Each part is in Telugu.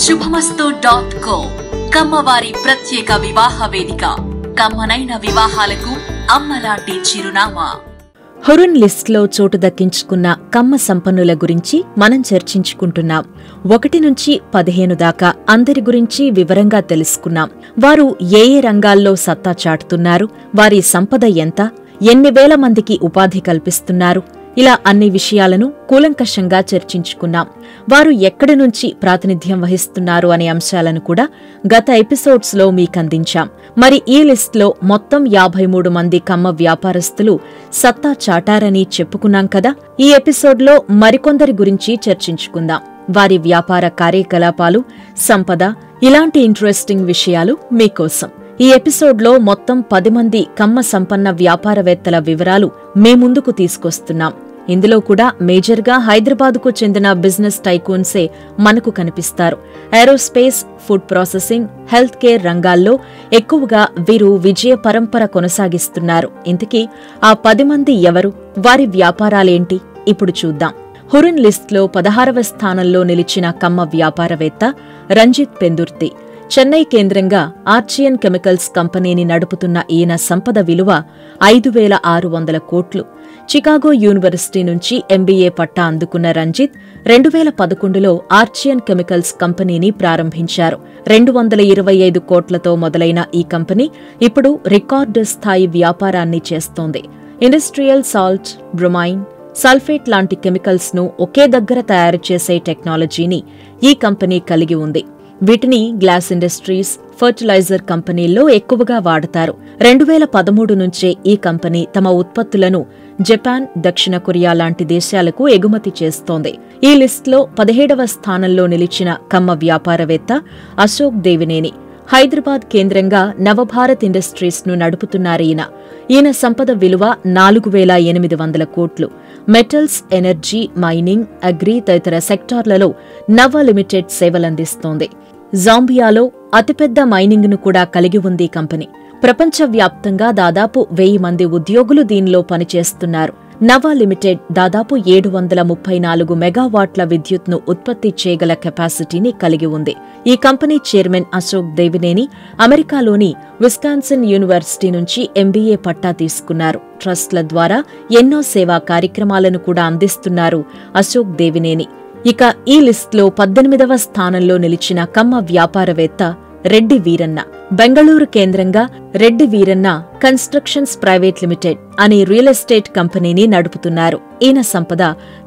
శుభమస్తు.co కమ్మవారి ప్రత్యేక వివాహ వేదిక. కమ్మనైన వివాహాలకు అమ్మలాంటి చిరునామా. హురున్ లిస్ట్ లో చోటు దక్కించుకున్న కమ్మ సంపన్నుల గురించి మనం చర్చించుకుంటున్నాం. 1 నుంచి 15 దాకా అందరి గురించి వివరంగా తెలుసుకున్నాం. వారు ఏ రంగాల్లో సత్తా చాటుతున్నారు, వారి సంపద ఎంత, ఎన్ని వేల మందికి ఉపాధి కల్పిస్తున్నారు, ఇలా అన్ని విషయాలను కూలంకషంగా చర్చించుకున్నాం. వారు ఎక్కడి నుంచి ప్రాతినిధ్యం వహిస్తున్నారు అనే అంశాలను కూడా గత ఎపిసోడ్స్ లో మీకందించాం. మరి ఈ లిస్ట్లో మొత్తం 53 మంది కమ్మ వ్యాపారస్తులు సత్తా చాటారని చెప్పుకున్నాం కదా. ఈ ఎపిసోడ్లో మరికొందరి గురించి చర్చించుకుందాం. వారి వ్యాపార కార్యకలాపాలు, సంపద, ఇలాంటి ఇంట్రెస్టింగ్ విషయాలు మీకోసం. ఈ ఎపిసోడ్లో మొత్తం 10 మంది కమ్మ సంపన్న వ్యాపారవేత్తల వివరాలు మీ ముందుకు తీసుకొస్తున్నాం. ఇందులో కూడా మేజర్గా హైదరాబాద్కు చెందిన బిజినెస్ టైకూన్సే మనకు కనిపిస్తారు. Aerospace, food processing, health care రంగాల్లో ఎక్కువగా వీరు విజయ పరంపర కొనసాగిస్తున్నారు. ఇంతకీ ఆ 10 మంది ఎవరు, వారి వ్యాపారాలేంటి ఇప్పుడు చూద్దాం. హురున్ లిస్ట్లో 16వ స్థానంలో నిలిచిన కమ్మ వ్యాపారవేత్త రంజిత్ పెందుర్తి. చెన్నై కేంద్రంగా ఆర్చియన్ కెమికల్స్ కంపెనీని నడుపుతున్న ఈయన సంపద విలువ 5,600 కోట్లు. చికాగో యూనివర్సిటీ నుంచి ఎంబీఏ పట్టా అందుకున్న రంజిత్ 2011లో ఆర్చియన్ కెమికల్స్ కంపెనీని ప్రారంభించారు. 225 కోట్లతో మొదలైన ఈ కంపెనీ ఇప్పుడు రికార్డు స్థాయి వ్యాపారాన్ని చేస్తోంది. ఇండస్ట్రియల్ సాల్ట్, బ్రోమైన్, సల్ఫేట్ లాంటి కెమికల్స్ ను ఒకే దగ్గర తయారు చేసే టెక్నాలజీని ఈ కంపెనీ కలిగి ఉంది. వీటిని గ్లాస్ ఇండస్ట్రీస్, ఫర్టిలైజర్ కంపెనీల్లో ఎక్కువగా వాడతారు. 2013 నుంచే ఈ కంపెనీ తమ ఉత్పత్తులను జపాన్, దక్షిణ కొరియా లాంటి దేశాలకు ఎగుమతి చేస్తోంది. ఈ లిస్ట్లో 17వ స్థానంలో నిలిచిన కమ్మ వ్యాపారవేత్త అశోక్ దేవినేని. హైదరాబాద్ కేంద్రంగా నవభారత్ ఇండస్ట్రీస్ ను నడుపుతున్నారీయన. ఈయన సంపద విలువ 4,800 కోట్లు. మెటల్స్, ఎనర్జీ, మైనింగ్, అగ్రి తదితర సెక్టార్లలో నవ లిమిటెడ్ సేవలందిస్తోంది. జాంబియాలో అతిపెద్ద మైనింగ్ ను కూడా కలిగి ఉంది కంపెనీ. ప్రపంచవ్యాప్తంగా దాదాపు 1000 మంది ఉద్యోగులు దీనిలో పనిచేస్తున్నారు. నవ లిమిటెడ్ దాదాపు 734 మెగావాట్ల విద్యుత్ను ఉత్పత్తి చేయగల కెపాసిటీని కలిగి ఉంది. ఈ కంపెనీ చైర్మన్ అశోక్ దేవినేని అమెరికాలోని విస్కాన్సిన్ యూనివర్సిటీ నుంచి ఎంబీఏ పట్టా తీసుకున్నారు. ట్రస్ట్ల ద్వారా ఎన్నో సేవా కార్యక్రమాలను కూడా అందిస్తున్నారు అశోక్ దేవినేని. ఇక ఈ లిస్ట్లో 18వ స్థానంలో నిలిచిన కమ్మ వ్యాపారవేత్త రెడ్డి వీరన్న. బెంగళూరు కేంద్రంగా Reddy Veeranna constructions private limited అనే రియల్ ఎస్టేట్ కంపెనీని నడుపుతున్నారు. ఈయన సంపద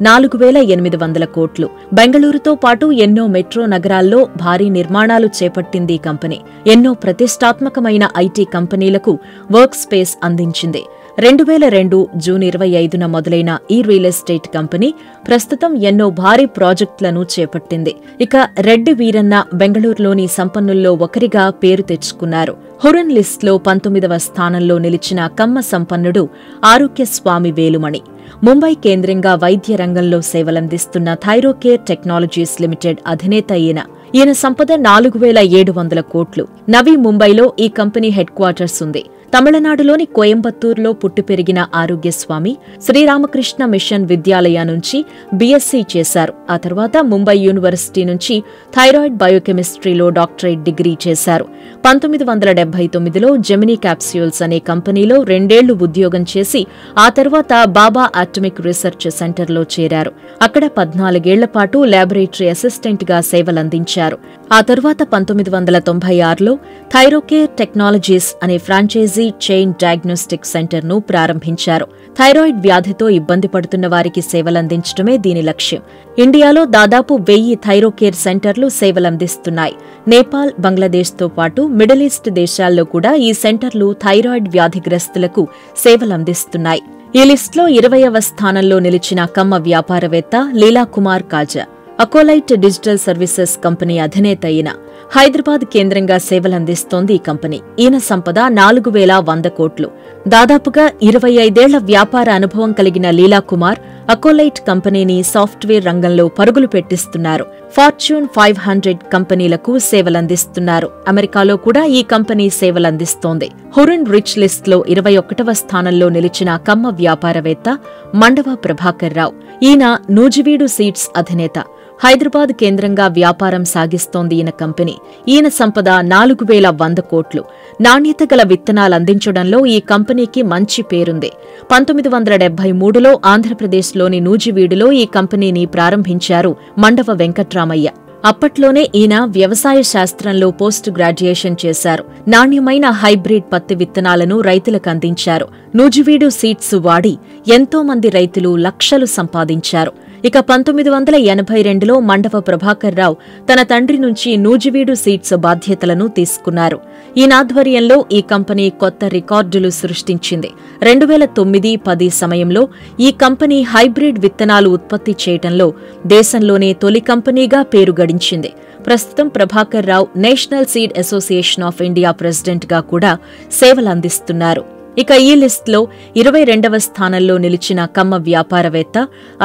4,800 కోట్లు. బెంగళూరుతో పాటు ఎన్నో మెట్రో నగరాల్లో భారీ నిర్మాణాలు చేపట్టింది ఈ కంపెనీ. ఎన్నో ప్రతిష్టాత్మకమైన ఐటీ కంపెనీలకు వర్క్ స్పేస్ అందించింది. 2002 జూన్ 25న మొదలైన ఈ రియల్ ఎస్టేట్ కంపెనీ ప్రస్తుతం ఎన్నో భారీ ప్రాజెక్టులను చేపట్టింది. ఇక రెడ్డి వీరన్న బెంగళూరులోని సంపన్నుల్లో ఒకరిగా పేరు తెచ్చుకున్నారు. హురున్ లిస్ట్లో 19వ స్థానంలో నిలిచిన కమ్మ సంపన్నుడు ఆరోగ్యస్వామి వేలుమణి. ముంబై కేంద్రంగా వైద్య రంగంలో సేవలందిస్తున్న థైరోకేర్ టెక్నాలజీస్ లిమిటెడ్ అధినేత ఈయన. ఈయన సంపద 4,700 కోట్లు. నవీ ముంబైలో ఈ కంపెనీ హెడ్ క్వార్టర్స్ ఉంది. తమిళనాడులోని కోయంబత్తూరులో పుట్టి పెరిగిన ఆరోగ్యస్వామి శ్రీరామకృష్ణ మిషన్ విద్యాలయ నుంచి బీఎస్సీ చేశారు. ఆ తర్వాత ముంబై యూనివర్సిటీ నుంచి థైరాయిడ్ బయోకెమిస్ట్రీలో డాక్టరేట్ డిగ్రీ చేశారు. 1979లో జెమినీ క్యాప్స్యూల్స్ అనే కంపెనీలో 2 ఏళ్లు ఉద్యోగం చేసి ఆ తర్వాత బాబా ఆటమిక్ రీసెర్చ్ సెంటర్లో చేరారు. అక్కడ 14 ఏళ్ల పాటు ల్యాబొరేటరీ అసిస్టెంట్ గా సేవలందించారు. ఆ తర్వాత 1996లో థైరోకేర్ టెక్నాలజీస్ అనే ఫ్రాంచైజీ చైన్ డయాగ్నోస్టిక్ సెంటర్ ను ప్రారంభించారు. థైరాయిడ్ వ్యాధితో ఇబ్బంది పడుతున్న వారికి సేవలందించడమే దీని లక్ష్యం. ఇండియాలో దాదాపు 1000 థైరోకేర్ సెంటర్లు సేవలందిస్తున్నాయి. నేపాల్, బంగ్లాదేశ్తో పాటు మిడిల్ ఈస్ట్ దేశాల్లో కూడా ఈ సెంటర్లు థైరాయిడ్ వ్యాధిగ్రస్తులకు సేవలందిస్తున్నాయి. ఈ లిస్ట్లో 20వ స్థానంలో నిలిచిన కమ్మ వ్యాపారవేత్త లీలాకుమార్ కాజా. అకోలైట్ డిజిటల్ సర్వీసెస్ కంపెనీ అధినేత ఈయన. హైదరాబాద్ కేంద్రంగా సేవలందిస్తోంది ఈ కంపెనీ. ఈయన సంపద 4,100 కోట్లు. దాదాపుగా 25 ఏళ్ల వ్యాపార అనుభవం కలిగిన లీలాకుమార్ అకోలైట్ కంపెనీని సాఫ్ట్వేర్ రంగంలో పరుగులు పెట్టిస్తున్నారు. ఫార్చ్యూన్ 500 కంపెనీలకు సేవలందిస్తున్నారు. అమెరికాలో కూడా ఈ కంపెనీ సేవలందిస్తోంది. హురున్ రిచ్ లిస్ట్ లో 21వ స్థానంలో నిలిచిన కమ్మ వ్యాపారవేత్త మండవ ప్రభాకర్ రావు. ఈయన నూజివీడు సీడ్స్ అధినేత. హైదరాబాద్ కేంద్రంగా వ్యాపారం సాగిస్తోంది ఈయన కంపెనీ. ఈయన సంపద 4100 కోట్లు. నాణ్యత గల విత్తనాలందించడంలో ఈ కంపెనీకి మంచి పేరుంది. 1973లో ఆంధ్రప్రదేశ్లోని నూజివీడులో ఈ కంపెనీని ప్రారంభించారు మండవ వెంకట్రామయ్య. అప్పట్లోనే ఈయన వ్యవసాయ శాస్త్రంలో పోస్ట్ గ్రాడ్యుయేషన్ చేశారు. నాణ్యమైన హైబ్రిడ్ పత్తి విత్తనాలను రైతులకు అందించారు. నూజివీడు సీడ్స్ వాడి ఎంతో మంది రైతులు లక్షలు సంపాదించారు. ఇక 1982లో మండవ ప్రభాకర్ రావు తన తండ్రి నుంచి నూజివీడు సీడ్స్ బాధ్యతలను తీసుకున్నారు. ఈయనాధ్వర్యంలో ఈ కంపెనీ కొత్త రికార్డులు సృష్టించింది. 2009-10 సమయంలో ఈ కంపెనీ హైబ్రిడ్ విత్తనాలు ఉత్పత్తి చేయటంలో దేశంలోనే తొలి కంపెనీగా పేరు గడించింది. ప్రస్తుతం Prabhakar Rao national seed association of India ప్రెసిడెంట్గా కూడా సేవలందిస్తున్నారు. ఇక ఈ లిస్టులో 22వ స్థానంలో నిలిచిన కమ్మ వ్యాపారవేత్త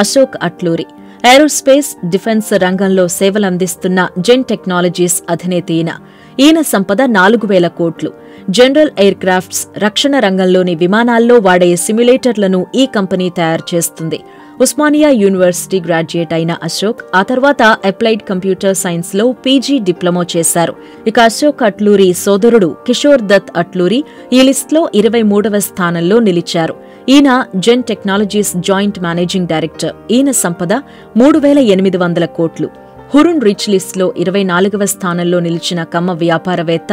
అశోక్ అట్లూరి. ఏరోస్పేస్, డిఫెన్స్ రంగంలో సేవలందిస్తున్న జెన్ టెక్నాలజీస్ అధినేత ఈయన సంపద 4000 కోట్లు. జనరల్ ఎయిర్ క్రాఫ్ట్స్, రక్షణ రంగంలోని విమానాల్లో వాడే సిమ్యులేటర్లను ఈ కంపెనీ తయారు చేస్తుంది. ఉస్మానియా యూనివర్సిటీ గ్రాడ్యుయేట్ అయిన అశోక్ ఆ తర్వాత అప్లైడ్ కంప్యూటర్ సైన్స్ లో పీజీ డిప్లొమా చేశారు. ఇక అశోక్ అట్లూరి సోదరుడు కిషోర్ దత్ అట్లూరి ఈ లిస్టులో 23వ స్థానంలో నిలిచారు. ఈయన జెన్ టెక్నాలజీస్ జాయింట్ మేనేజింగ్ డైరెక్టర్. ఈయన సంపద 3800 కోట్లు. హురున్ రిచ్ లిస్టులో 24వ స్థానంలో నిలిచిన కమ్మ వ్యాపారవేత్త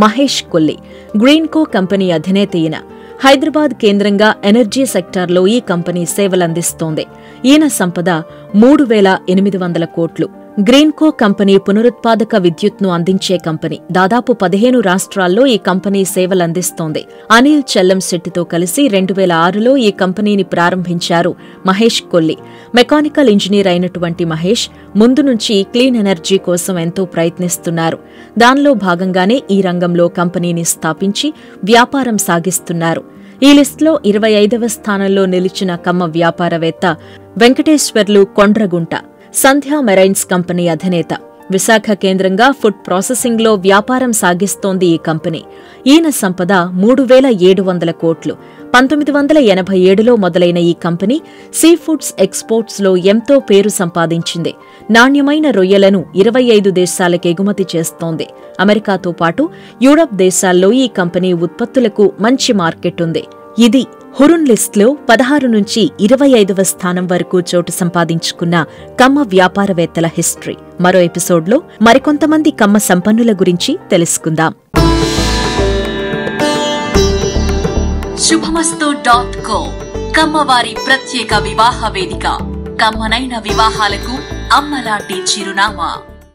మహేష్ కొల్లి. గ్రీన్కో కంపెనీ అధినేత ఈయన. హైదరాబాద్ కేంద్రంగా ఎనర్జీ సెక్టార్లో ఈ కంపెనీ సేవలందిస్తోంది. ఈయన సంపద 3800 కోట్లు. గ్రీన్కో కంపెనీ పునరుత్పాదక విద్యుత్ను అందించే కంపెనీ. దాదాపు 15 రాష్ట్రాల్లో ఈ కంపెనీ సేవలందిస్తోంది. అనిల్ చెల్లంశెట్టితో కలిసి 2006లో ఈ కంపెనీని ప్రారంభించారు మహేష్ కొల్లి. మెకానికల్ ఇంజనీర్ అయినటువంటి మహేష్ ముందు నుంచి క్లీన్ ఎనర్జీ కోసం ఎంతో ప్రయత్నిస్తున్నారు. దానిలో భాగంగానే ఈ రంగంలో కంపెనీని స్థాపించి వ్యాపారం సాగిస్తున్నారు. ఈ లిస్టులో 25వ స్థానంలో నిలిచిన కమ్మ వ్యాపారవేత్త వెంకటేశ్వర్లు కొండ్రగుంట. సంధ్యా మెరైన్స్ కంపెనీ అధినేత. విశాఖ కేంద్రంగా ఫుడ్ ప్రాసెసింగ్లో వ్యాపారం సాగిస్తోంది ఈ కంపెనీ. ఈయన సంపద 3700 కోట్లు. 1987లో మొదలైన ఈ కంపెనీ సీ ఫుడ్స్ ఎక్స్పోర్ట్స్లో ఎంతో పేరు సంపాదించింది. నాణ్యమైన రొయ్యలను 25 దేశాలకు ఎగుమతి చేస్తోంది. అమెరికాతో పాటు యూరప్ దేశాల్లో ఈ కంపెనీ ఉత్పత్తులకు మంచి మార్కెట్ ఉంది. ఇది హురున్ లిస్టులో 16 నుంచి 25వ స్థానం వరకు చోటు సంపాదించుకున్న కమ్మ వ్యాపారవేత్తల హిస్టరీ. మరో ఎపిసోడ్లో మరికొంతమంది కమ్మ సంపన్నుల గురించి తెలుసుకుందాం. శుభమస్తు.co కమ్మవారి ప్రత్యేక వివాహ వేదిక. కమ్మనైన వివాహాలకు అమ్మలాంటి చిరునామా.